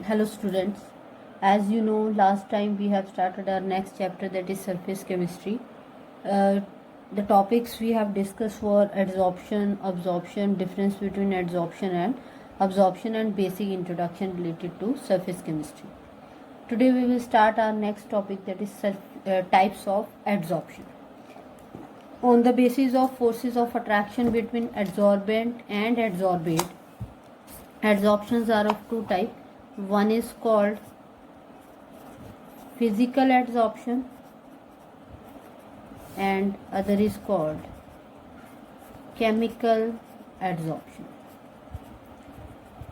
Hello students, as you know last time we have started our next chapter, that is surface chemistry. The topics we have discussed were adsorption, absorption, difference between adsorption and basic introduction related to surface chemistry. Today we will start our next topic, that is types of adsorption. On the basis of forces of attraction between adsorbent and adsorbate, adsorptions are of two types. One is called physical adsorption and other is called chemical adsorption.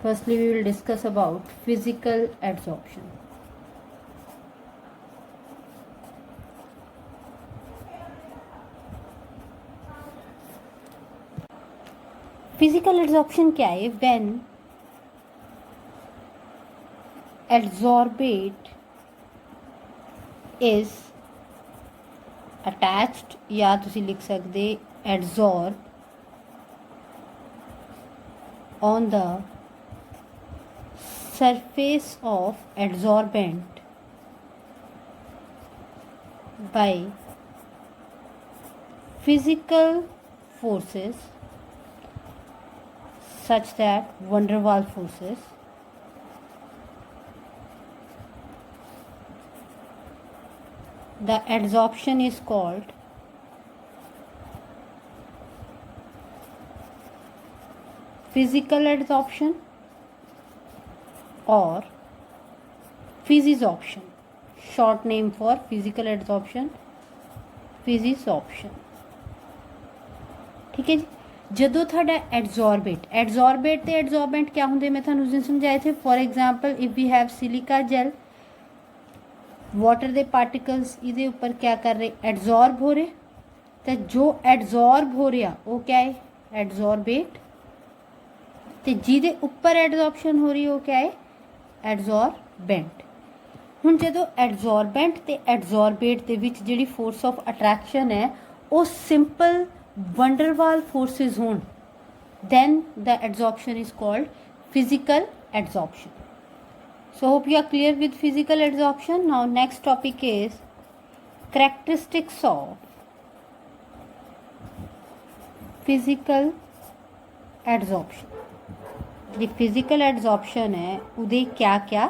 Firstly, we will discuss about physical adsorption. Physical adsorption क्या है? When adsorbate is attached, या तुसी लिख सकते adsorb on the surface of adsorbent by physical forces such that van der Waals forces, the adsorption is called physical adsorption or physisorption. Short name for physical adsorption, physisorption. ठीक है जी. ਜਦੋਂ ਤੁਹਾਡਾ adsorbate ਤੇ adsorbent क्या ਹੁੰਦੇ मैं ਤੁਹਾਨੂੰ ਉਸ ਦਿਨ ਸਮਝਾਏ थे. For example if we have silica gel, water के पार्टिकल्स ये उपर क्या कर रहे, एडजॉर्ब हो रहे. तो जो एडजॉर्ब हो रहा वो क्या है, एडजॉर्बेट. तो जिदे उपर एडजॉर्प्शन हो रही है वो क्या है, एडजॉर्बेंट. हुण जो एडजॉर्बेंट ते एडजॉर्बेट के विच जिहड़ी फोर्स ऑफ अट्रैक्शन है वो simple van der Waals forces होण, then the adsorption is called physical adsorption. So hope you are clear with physical adsorption. Now next topic is characteristics of physical adsorption. जी physical adsorption है उहदे क्या क्या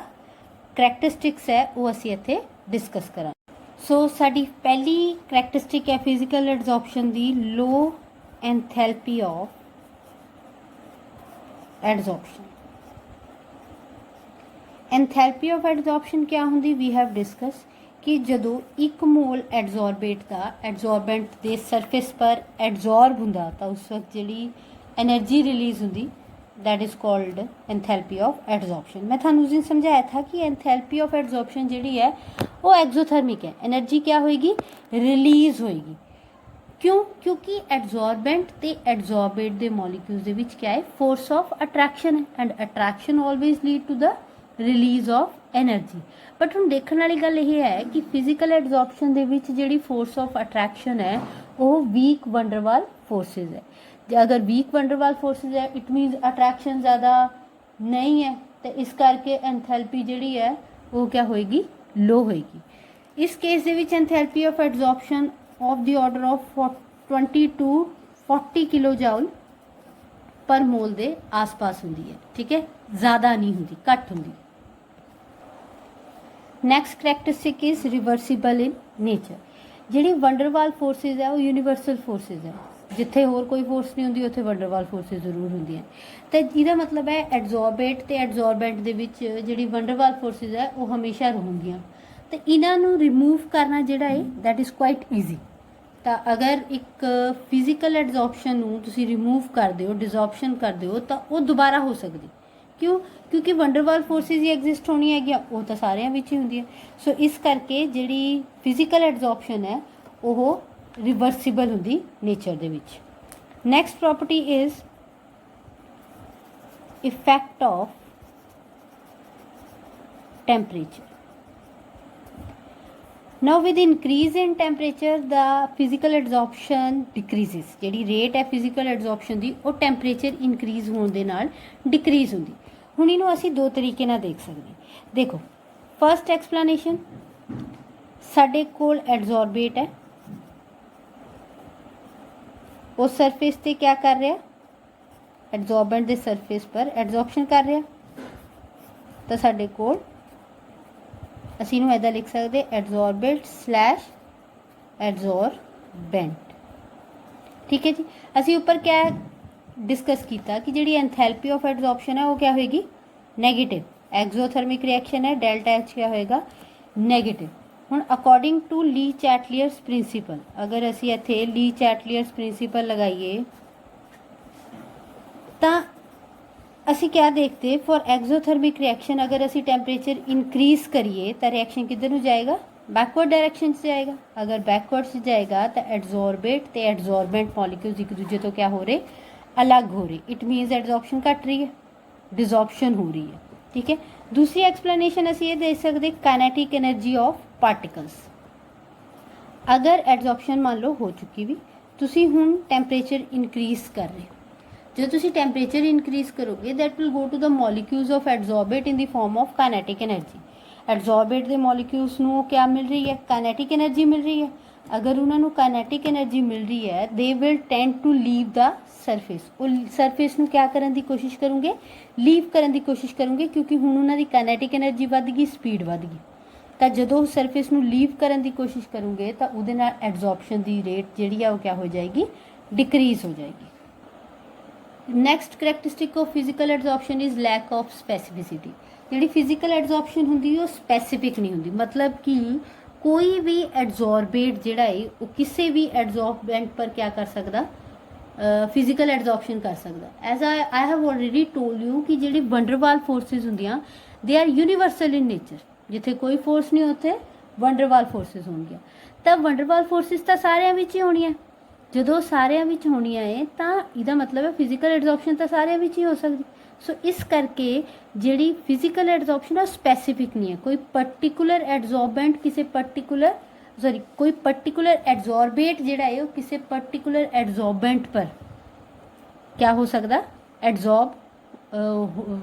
characteristics है वो असीं इत्थे डिस्कस करांगे. सो साडी पहली करैक्टरिस्टिक है physical adsorption the, low enthalpy of adsorption. Enthalpy of adsorption क्या होंदी, वी हैव डिस्कस कि जदों एक मोल एडजॉर्बेट का एडजॉर्बेंट के सरफेस पर एडजॉर्ब हुंदा तो उस वक्त जिहड़ी एनर्जी रिलीज़ हुंदी that is called enthalpy of adsorption. मैं थानू उस दिन समझाया था कि एंथैल्पी ऑफ एडजॉर्प्शन जिहड़ी है वो एक्सोथर्मिक है. एनर्जी क्या होएगी, रिलीज़ होएगी. क्यों, क्योंकि एडजॉर्बेंट ते adsorbate they molecules they which क्या है, फोर्स ऑफ अट्रैक्शन है and attraction always lead to the release of energy. But हुण देखण वाली गल ये है कि फिजिकल एडजॉर्प्शन दे विच जिहड़ी फोर्स ऑफ अट्रैक्शन है वो weak van der Waals forces है. अगर weak van der Waals forces है इट मीनस अट्रैक्शन ज़्यादा नहीं है, तो इस करके एंथैल्पी जिहड़ी है वो क्या होएगी, लो होएगी. इस केस दे विच enthalpy of adsorption of the order of 20 to 40 kilo joule per mole के आस पास होंदी है. ठीक है, ज़्यादा नहीं होंदी, घट होंदी. Next characteristic is reversible in nature. जिहड़ी van der Waals फोर्सेज है वो यूनीवर्सल फोर्सेज है. जिथे होर कोई फोर्स नहीं होंदी उत्थे van der Waals फोर्सेज जरूर होंदियां. तो इसका मतलब है एडजॉर्बेट ते एडजॉर्बेंट दे विच जिहड़ी van der Waals फोर्सेज है वो हमेशा रहूंगियां. तो इन्हां नूं रिमूव करना जिहड़ा है दैट इज़ क्वाइट ईजी. तो अगर एक फिजिकल एडजॉर्प्शन नूं तुसीं रिमूव कर दिओ, डिजॉर्प्शन कर दिओ तो वो दोबारा हो सकदी. क्यों, क्योंकि van der Waals फोर्सेज ही एग्जिस्ट होनी है, वो तो सारियां विच ही हुंदी है. सो इस करके जिहड़ी फिजिकल एडजॉर्प्शन है वो रिवर्सिबल होंदी nature they which. Next property is effect of temperature. Now with increase in temperature the physical adsorption decreases. ਜਿਹੜੀ rate है physical adsorption ਦੀ ਉਹ temperature increase ਹੋਣ ਦੇ ਨਾਲ decrease ਹੁੰਦੀ. ਹੁਣ ਇਹਨੂੰ ਅਸੀਂ ਦੋ ਤਰੀਕੇ ਨਾਲ ਦੇਖ ਸਕਦੇ ਹਾਂ। ਦੇਖੋ ਫਸਟ ਐਕਸਪਲੇਨੇਸ਼ਨ, ਸਾਡੇ ਕੋਲ ਐਡਜ਼ੋਰਬੇਟ ਹੈ, उस सरफेस ते क्या कर रहा, एडजॉर्बेंट के सरफेस पर एडजॉर्प्शन कर रहा, तो साडे कोल असीं इहनूं इदां लिख सकते एडजॉर्बेट स्लैश एडजॉर्बेंट। ठीक है जी। असीं उपर क्या डिस्कस किया कि जिहड़ी एंथैल्पी ऑफ एडजॉर्प्शन है वो क्या होएगी, नैगेटिव। एक्सोथर्मिक रिएक्शन है, डेल्टा एच क्या होएगा, नैगेटिव। ਹੁਣ ਅਕੋਰਡਿੰਗ ਟੂ ਲੀ ਚੈਟਲੀਅਰਸ प्रिंसीपल, अगर ਅਸੀਂ ਇੱਥੇ ਲੀ ਚੈਟਲੀਅਰਸ प्रिंसीपल लगाइए ਤਾਂ ਅਸੀਂ क्या देखते, फॉर एक्सोथर्मिक रिएक्शन अगर ਅਸੀਂ टेम्परेचर इंक्रीज करिए तो रिएक्शन किधर ਨੂੰ जाएगा, बैकवर्ड डायरेक्शन से जाएगा। अगर बैकवर्ड से जाएगा तो एडजॉर्बेट तो एडजॉर्बेंट मॉलिक्यूल्स एक दूसरे तो क्या हो रहे, अलग हो रहे। इट मीनस एडजॉर्प्शन घट रही है, डिजॉर्प्शन हो रही है। ठीक है। दूसरी एक्सप्लेनेशन असी ये दे सकते काइनेटिक एनर्जी ऑफ पार्टिकल्स। अगर एडजॉर्प्शन मान लो हो चुकी भी, तुसी हुण टैंपरेचर इनक्रीज कर रहे, जो तुसी टैंपरेचर इनक्रीज करोगे that will go to the molecules of adsorbate in the form of kinetic energy. Adsorbate के मॉलिक्यूल्स नूं क्या मिल रही है, काइनेटिक एनर्जी मिल रही है। अगर उन्होंने काइनेटिक एनर्जी मिल रही है they will tend to leave the surface, वो सरफेस नूं क्या करने की कोशिश करोगे, लीव करने की कोशिश करोगे, क्योंकि हुण उन्हां दी काइनेटिक एनर्जी वध गई, स्पीड वध गई। तो जो सरफेस नूं लीव करने की कोशिश करोगे तो उहदे नाल एडजॉर्प्शन की रेट जिहड़ी है वो क्या हो जाएगी, डिक्रीज हो जाएगी। Next characteristic of physical adsorption is lack of specificity. जिहड़ी फिजिकल एडजॉर्प्शन हुंदी है वो स्पैसीफिक नहीं हुंदी, मतलब कि कोई भी एडजॉर्बेट जिहड़ा है वो किसी भी एडजॉर्बेंट पर क्या कर सकदा, फिजिकल एडजॉर्प्शन कर सकदा। As I have already told you कि जिहड़ी वंडरवाल फोर्सिस हुंदियां they are universal in nature. जिथे कोई फोर्स नहीं उत्थे वंडरवाल फोर्सिस होणगियां। तो वंडरवाल फोर्सिस तो सारिਆਂ ਵਿੱਚ ही होनी है। जो सारिਆਂ ਵਿੱਚ होनियां है तो इसका मतलब है फिजिकल एडजॉर्प्शन तो सारिਆਂ ਵਿੱਚ ही हो सकती। सो इस करके जिहड़ी फिजिकल एडजॉर्प्शन है स्पैसीफिक नहीं है। कोई पर्टिकुलर एडजॉर्बेंट किसी पर्टिकुलर कोई पर्टिकुलर एडजॉर्बेट जिहड़ा है वो किसी पर्टिकुलर एडजॉर्बेंट पर क्या हो सकता, एडजॉर्ब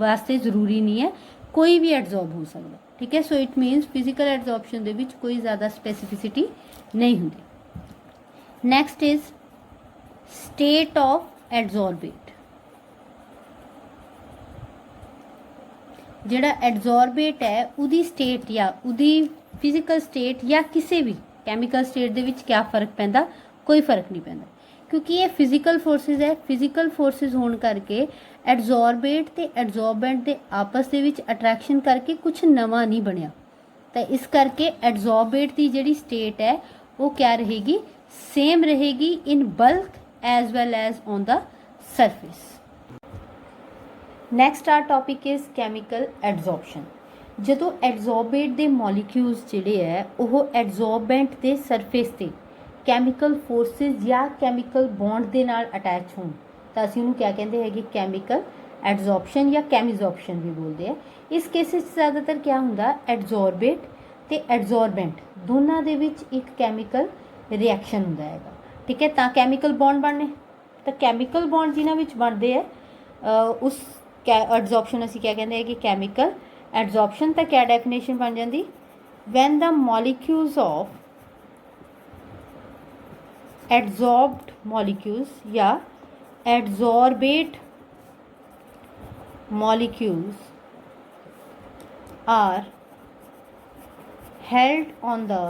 वास्ते ज़रूरी नहीं है, कोई भी एडजॉर्ब हो सकता। ठीक है। So it means physical adsorption दे विच कोई ज़्यादा स्पैसीफिसिटी नहीं होती। Next is state of adsorbate. जिहड़ा एडजॉर्बेट है उहदी स्टेट या उहदी फिजिकल स्टेट या किसी भी कैमिकल स्टेट दे विच क्या फर्क पैंदा, कोई फर्क नहीं पैंदा, क्योंकि ये फिजिकल फोर्सिस है। फिजिकल फोर्सिस होने करके एडजॉर्बेट ते एडजॉर्बेंट के आपस दे विच अट्रैक्शन करके कुछ नवा नहीं बनया। तो इस करके एडजॉर्बेट की जिहड़ी स्टेट है वो क्या रहेगी, सेम रहेगी in bulk as well as on the surface. Next our topic is chemical adsorption. जो एडजॉर्बेट के मॉलिक्यूल्स जिहड़े है वो एडजॉर्बेंट के सरफेस ते कैमिकल फोर्सिस या कैमिकल बॉन्ड के नाल अटैच होण तो असीं उहनूं क्या कहते हैं, कैमिकल एडजॉर्प्शन या कैमिजॉर्प्शन भी बोलते हैं। इस केसेस ज़्यादातर क्या होंदा, एडजॉर्बेट ते एडजॉर्बेंट दोनों दे विच एक कैमिकल रिएक्शन होंदा हैगा। ठीक है। तो कैमिकल बॉन्ड बनने, तो कैमिकल बॉन्ड जिन्हां विच बनदे है उस एडजॉर्प्शन असीं क्या कहते हैं कि कैमिकल एडजॉर्प्शन। तो क्या डेफिनेशन बन जाती, when the molecules of adsorbed molecules या adsorbate molecules are held on the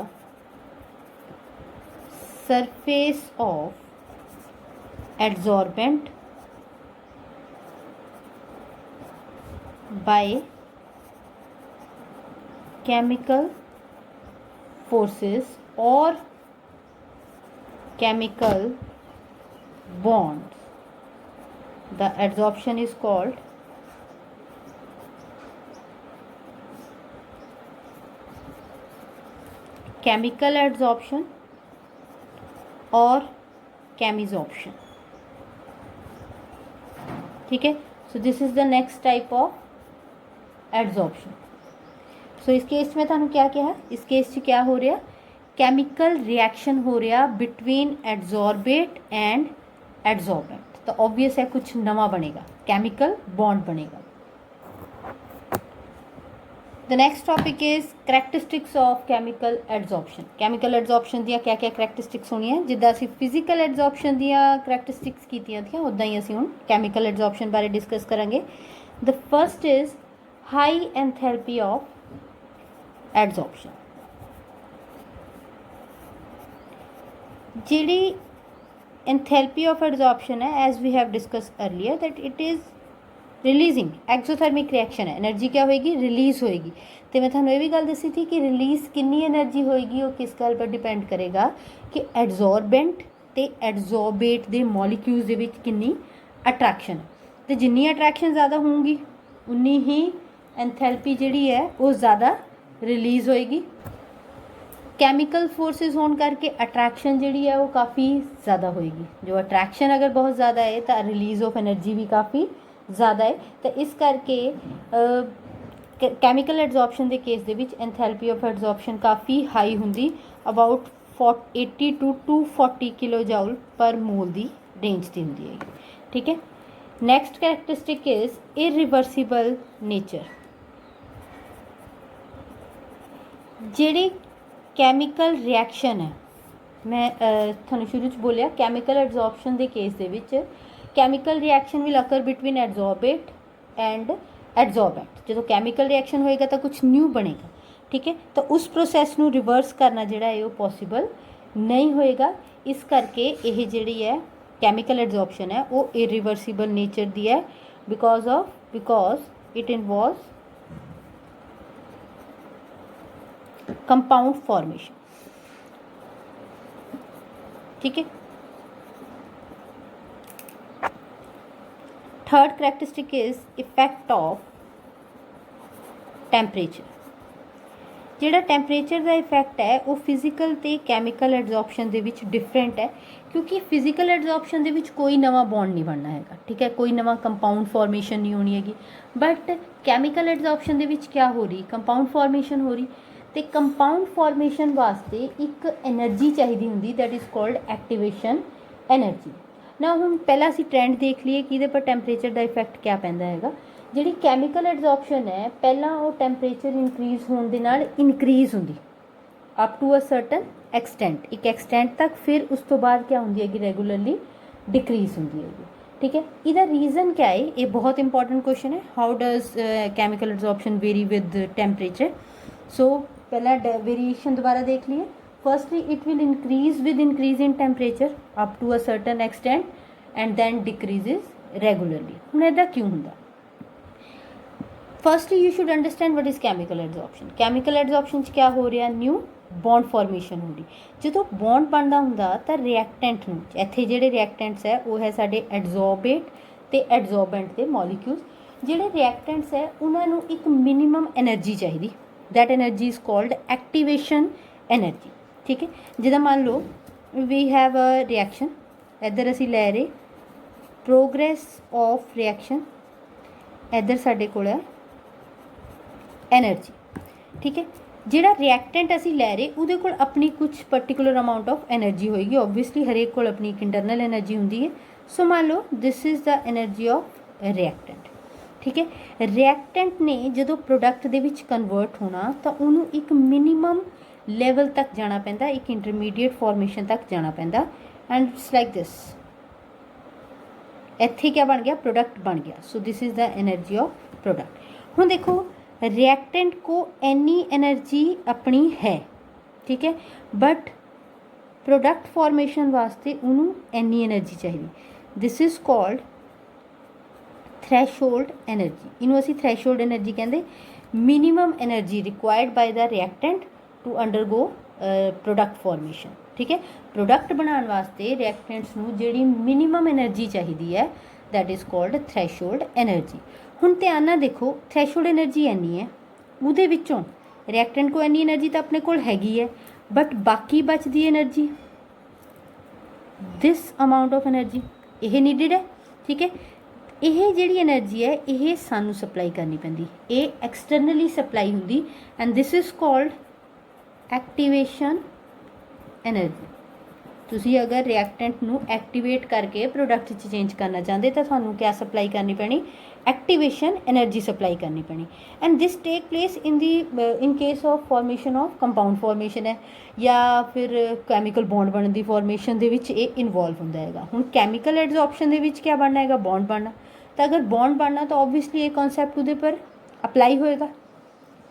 surface of adsorbent by chemical forces or chemical bonds. The adsorption is called chemical adsorption और chemisorption. ठीक है। So this is the next type of adsorption. So इस केस में थानू क्या कहा, इस केस च क्या हो रहा, कैमिकल रिएक्शन हो रहा बिटवीन एडजॉर्बेट एंड एडजॉर्बेंट। तो ऑब्वियस है कुछ नवा बनेगा, केमिकल बॉन्ड बनेगा। The next topic is characteristics of chemical adsorption. Chemical adsorption ਦੀਆਂ क्या क्या करैक्टरिस्टिक्स ਹੋਣੀਆਂ, ਜਿੱਦਾਂ ਅਸੀਂ ਫਿਜ਼ੀਕਲ ਐਡਜ਼ॉर्प्शन ਦੀਆਂ करैक्टरिस्टिक्स ਕੀਤੀਆਂ ਥੀਆਂ ਉੱਦਾਂ ਹੀ ਅਸੀਂ ਹੁਣ ਕੈਮੀਕਲ ਐਡਜ਼ॉर्प्शन ਬਾਰੇ ਡਿਸਕਸ ਕਰਾਂਗੇ। The first is high enthalpy of adsorption. ਜਿਹੜੀ एंथैल्पी ऑफ एडजॉर्प्शन है, as we have discuss earlier, that it is releasing exothermic reaction है। एनर्जी क्या होएगी, रिलीज़ होएगी। तो मैं थानू ये भी गल दसी थी कि रिलीज़ कितनी एनर्जी होएगी वो किस गल पर डिपेंड करेगा कि एडजॉर्बेंट ते एडजॉर्बेट दे मॉलिक्यूल्स दे विच कितनी अट्रैक्शन है। तो जिन्नी अट्रैक्शन ज़्यादा होंगी उन्नी ही एंथैल्पी जिहड़ी है वो ज़्यादा रिलीज़ होएगी। कैमिकल फोर्सेस होने करके अट्रैक्शन जी है वो काफ़ी ज़्यादा होएगी। जो अट्रैक्शन अगर बहुत ज़्यादा है तो रिलीज़ ऑफ एनर्जी भी काफ़ी ज़्यादा है। तो इस करके कैमिकल एडजॉर्प्शन के केस दे विच एंथैल्पी ऑफ एडजॉर्प्शन काफ़ी हाई होंगी, about 80 to 240 kilo joule per mole की रेंज की होंगी है। ठीक है। Next characteristic is irreversible nature. जिहड़ी कैमिकल रिएक्शन है, मैं थानू शुरू च बोलिया कैमिकल एडजॉर्प्शन के केस दे विच chemical reaction will occur between adsorbate and adsorbent. जो कैमिकल रिएक्शन होएगा तो कुछ न्यू बनेगा। ठीक है। तो उस प्रोसैस नू रिवर्स करना जिहड़ा है वो पॉसिबल नहीं होएगा। इस करके यह जिहड़ी है कैमिकल एडजॉर्प्शन है वो इरिवर्सिबल नेचर दी है, because it involve compound formation. ठीक है। Third characteristic is effect of temperature. जिहड़ा टैंपरेचर का इफेक्ट है वो फिजिकल ते कैमिकल एडजॉर्प्शन दे विच डिफरेंट है, क्योंकि फिजिकल एडजॉर्प्शन दे विच कोई नवा बॉन्ड नहीं बनना है। ठीक है। कोई नवा कंपाउंड फॉर्मेशन नहीं होनी हैगी। बट कैमिकल एडजॉर्प्शन दे विच क्या हो रही, कंपाउंड फॉर्मेशन हो रही। तो कंपाउंड फॉर्मेशन वास्ते एक एनर्जी चाहिए होंगी, that is called activation energy. ना हम पहला असी ट्रेंड देख लीए कि इहदे पर टैंपरेचर का इफेक्ट क्या पैंदा हैगा। जिहड़ी कैमिकल एडजॉर्प्शन है पहला वो टैंपरेचर इनक्रीज़ होने दे नाल इनक्रीज़ होंदी up to a certain extent, एक एक्सटेंट तक, फिर उस तो बाद क्या होंदी है रेगूलरली डिक्रीज़ होंदी है। ठीक है। इसका रीज़न क्या है, ये बहुत इंपॉर्टेंट क्वेश्चन है। How does chemical adsorption vary with temperature. So पहला वेरिएशन दोबारा देख लिए। Firstly it will increase with increase in temperature up to a certain extent and then decreases regularly. हुण इहदा क्यों हुंदा। Firstly you should understand what is chemical adsorption. Chemical adsorption च क्या हो रहा, न्यू बॉन्ड फॉर्मेशन हो रही। जो बॉन्ड बनता हुंदा तो रिएक्टेंट नूं, इत्थे जिहड़े रिएक्टेंट्स है वो है साडे एडजॉर्बेट ते एडजॉर्बेंट के मॉलिक्यूल्स। जिहड़े रिएक्टेंट्स है उन्हां नूं एक मिनिमम एनर्जी चाहिए, that energy is called activation energy. ठीक है। जिदा मान लो वी हैव अ रिएक्शन, इधर असी लै रहे प्रोग्रेस ऑफ रिएक्शन, इधर साडे कोल है एनर्जी। ठीक है। जिहड़ा रिएक्टेंट असी लै रहे उहदे कोल अपनी कुछ पर्टिकुलर अमाउंट ऑफ एनर्जी होएगी। ऑब्वियसली हरेक कोल अपनी एक इंटरनल एनर्जी हुंदी है। सो मान लो this is the energy of reactant. ठीक है। रिएक्टेंट ने जो प्रोडक्ट दे विच कन्वर्ट होना तो उन्होंने एक मिनीमम लैवल तक जाना पैंदा, एक इंटरमीडिएट फॉर्मेशन तक जाना पैंदा। एंड इट्स लाइक दिस, इत्थे क्या बन गया, प्रोडक्ट बन गया। So this is the energy of product. हुण देखो रिएक्टेंट को एनी एनर्जी अपनी है। ठीक है। बट प्रोडक्ट फॉर्मेशन वास्ते उन्होंने एनी एनर्जी चाहिए। This is called threshold energy. इनू असी थ्रैशोल्ड एनर्जी कहते। Minimum energy required by the reactant to undergo product formation. ठीक है। प्रोडक्ट बनाने वास्ते रिएक्टेंट्स नू जिहड़ी मिनिमम एनर्जी चाहिए है that is called threshold energy. हुण ध्यान नाल देखो, थ्रैशोल्ड एनर्जी इन्नी है, उहदे विचों रिएक्टेंट को इन्नी एनर्जी तो अपने कोल हैगी है, बट बाकी बचदी energy this amount of energy यह नीडिड है। ठीक है। यह जिहड़ी एनर्जी है यह सानू सप्लाई करनी पैंदी, ये एक्सटर्नली सप्लाई हुंदी and this is called activation energy. तुसी अगर रिएक्टेंट नू एक्टिवेट करके प्रोडक्ट च चेंज करना चाहते तो थानू क्या सप्लाई करनी पैनी, एक्टिवेशन एनर्जी सप्लाई करनी पैनी and this take place in the in case of formation of compound formation है या फिर कैमिकल बॉन्ड बनने की फॉर्मेशन दे विच ये इनवॉल्व होंदा हैगा। हुण कैमिकल एडजॉर्प्शन दे विच क्या बनना हैगा, बॉन्ड बनना। तो अगर बॉन्ड बनना तो ऑबवियसली ये कॉन्सैप्ट उहदे पर अप्लाई होएगा।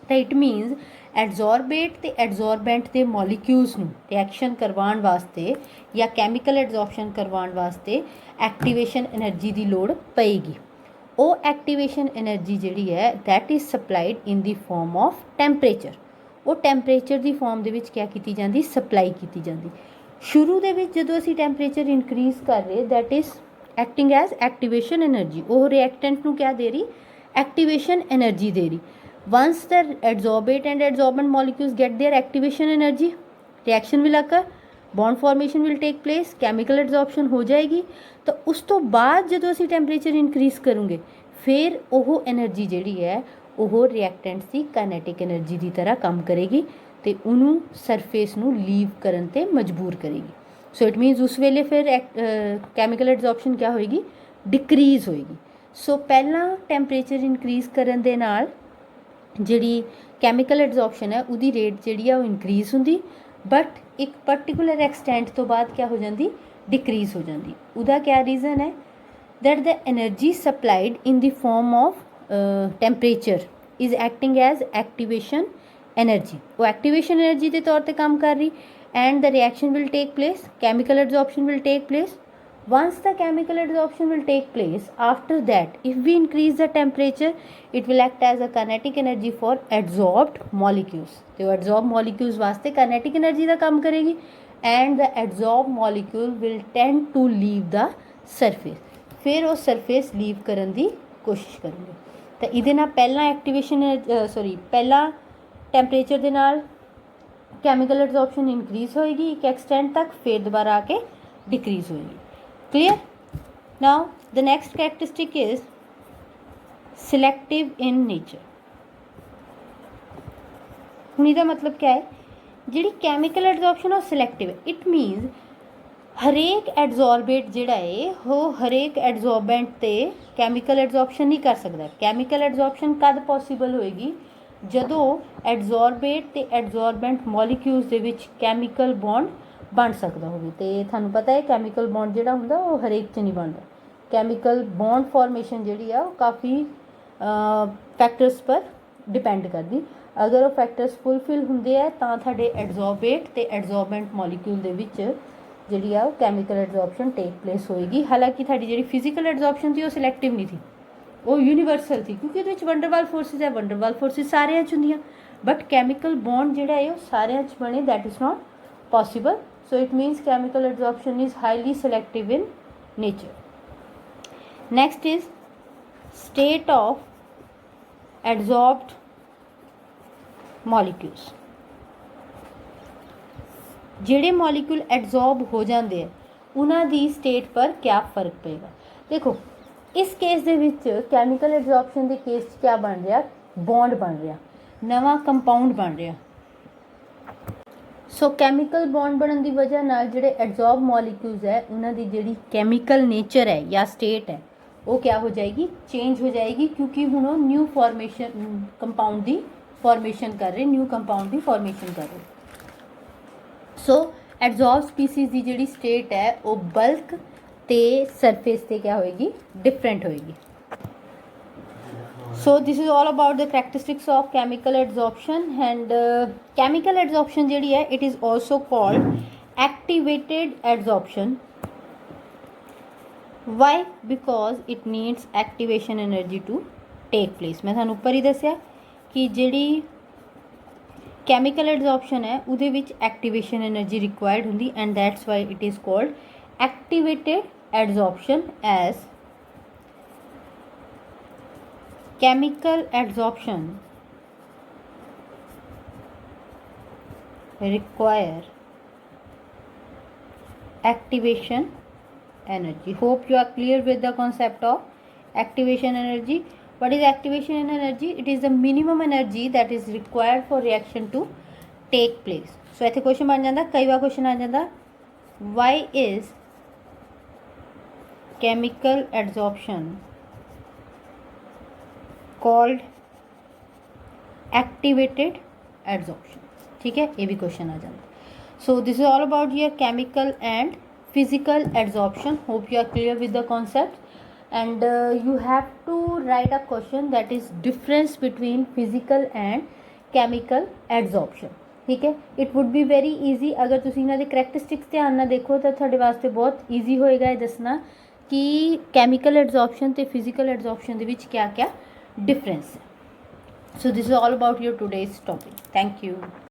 तो इट मीनस एडजॉर्बेट ते एडजॉर्बेंट के मॉलिक्यूल्स नूं रिएक्शन करवाउण वास्ते या कैमिकल एडजॉर्प्शन करवाउण वास्ते एक्टिवेशन एनर्जी की लोड़ पएगी। वो एक्टिवेशन एनर्जी जिहड़ी है that is supplied in the form of temperature. वो टैंपरेचर की फॉर्म दे विच क्या की जाती, सप्लाई की जाती। शुरू दे विच जदों असीं टैंपरेचर इनक्रीज़ कर रहे that is acting as activation energy. वो रिएक्टेंट नूं क्या दे रही, एक्टिवेशन एनर्जी दे रही। once the adsorbate and adsorbent molecules get their activation energy, reaction will occur, bond formation will take place, chemical adsorption हो जाएगी। तो उस तो बाद जो असी टैंपरेचर इनक्रीज़ करूँगे फिर वो एनर्जी जिहड़ी है वो रिएक्टेंट्स की काइनेटिक एनर्जी की तरह काम करेगी तो उन्होंने सरफेस नूं लीव करन ते मजबूर करेगी। सो इट मीनस उस वेले फिर कैमिकल एडजॉर्प्शन क्या होएगी, डिक्रीज़ होएगी। सो पहला टैंपरेचर इनक्रीज़ करन दे नाल जिहड़ी कैमिकल एडजॉर्प्शन है उहदी रेट जिहड़ी है वो इनक्रीज़ हुंदी बट एक पर्टिकुलर एक्सटेंट तो बाद क्या हो जाती, डिक्रीज़ हो जाती। उहदा क्या रीज़न है that the energy supplied in the form of temperature is acting as activation energy. वो एक्टिवेशन एनर्जी के तौर पर काम कर रही and the reaction will take place, chemical adsorption will take place. Once the chemical adsorption will take place, after that if we increase the temperature it will act as a kinetic energy for adsorbed molecules। तो adsorbed molecules वास्ते kinetic energy का काम करेगी and the adsorbed molecule will tend to leave the surface। फिर वो surface leave करने की कोशिश करेंगे। तो इहदे नाल पहला एक्टिवेशन पहला टैंपरेचर दे नाल कैमिकल एडजॉर्प्शन इंक्रीज़ होएगी एक एक्सटेंट तक, फिर दोबारा आके डिक्रीज़ होएगी। Clear? Now the next characteristic is selective in nature। हुण इहदा मतलब क्या है, जिहड़ी कैमिकल एडजॉर्प्शन और सिलेक्टिव है। इट मीनस हरेक एडजॉर्बेट जिहड़ा है वो हरेक एडजॉर्बेंट ते कैमिकल एडजॉर्प्शन नहीं कर सकता। कैमिकल एडजॉर्प्शन कद पॉसीबल होएगी जदों एडजॉर्बेट ते एडजॉर्बेंट मॉलिक्यूल्स दे विच कैमिकल बॉन्ड बन सकता होवे। तो थानू पता है कैमिकल बॉन्ड जिहड़ा हुंदा वो हरेक च नहीं बनता। कैमिकल बॉन्ड फॉर्मेशन जिहड़ी आ काफ़ी फैक्टर्स पर डिपेंड करदी। अगर वो फैक्टर्स फुलफिल हुंदे है तां तुहाडे एडजॉर्बेट ते एडजॉर्बेंट मॉलिक्यूल दे विच जिहड़ी आ कैमिकल एडजॉर्प्शन टेक प्लेस होएगी। हालांकि तुहाडी जिहड़ी फिजिकल एडजॉर्प्शन थी वो सिलेक्टिव नहीं थी, वो यूनीवर्सल थी क्योंकि उहदे विच वंडरवाल फोर्सिस है। वंडरवाल फोर्सिस सारिਆਂ च हुंदियां बट कैमिकल बॉन्ड जिहड़ा है वो सारिਆਂ च बने that is not possible। So it means chemical adsorption is highly selective in nature। Next is state of adsorbed molecules। जिहड़े मॉलिक्यूल एडजॉर्ब हो जाते हैं उन्हां दी स्टेट पर क्या फर्क पेगा। देखो इस केस दे विच कैमिकल एडजॉर्प्शन के केस च क्या बन रहा, बॉन्ड बन रहा, नवा कंपाउंड बन रहा। सो कैमिकल बॉन्ड बनने की वजह नाल जिहड़े एडजॉर्ब मॉलिक्यूल्स है उन्हां दी जिहड़ी कैमिकल नेचर है या स्टेट है वो क्या हो जाएगी, चेंज हो जाएगी क्योंकि हुण वो न्यू फॉर्मेशन कंपाउंड की फॉर्मेशन कर रहे, न्यू कंपाउंड की फॉर्मेशन कर रहे। सो एडजॉर्ब स्पीसीज़ की जिहड़ी स्टेट है वो बल्क ते सरफेस ते क्या होएगी, डिफरेंट होएगी। So this is all about the characteristics of chemical adsorption and chemical adsorption जिहड़ी है it is also called activated adsorption। Why? Because it needs activation energy to take place। मैं थानू ऊपर ही दस्या कि जिहड़ी chemical adsorption है उहदे विच activation energy required हुंदी and that's why it is called activated adsorption as chemical adsorption require activation energy। Hope you are clear with the concept of activation energy। What is activation energy? It is the minimum energy that is required for reaction to take place। So इत्थे question बन जाता, कई बार question आ जाता, why is chemical adsorption called activated adsorption. ठीक है, ये भी क्वेश्चन आ जाता। So this is all about your chemical and physical adsorption. Hope you are clear with the concept and you have to write a question that is difference between physical and chemical adsorption. ठीक है, it would be very easy अगर तुसीं इन्हां दे characteristics ध्यान नाल देखो तो तुहाडे वास्ते बहुत ईजी होएगा ये दसना कि केमिकल एड्जॉर्प्शन ते फिजिकल एड्जॉर्प्शन दे विच क्या क्या डिफरेंस है। So this is all about your today's topic. Thank you.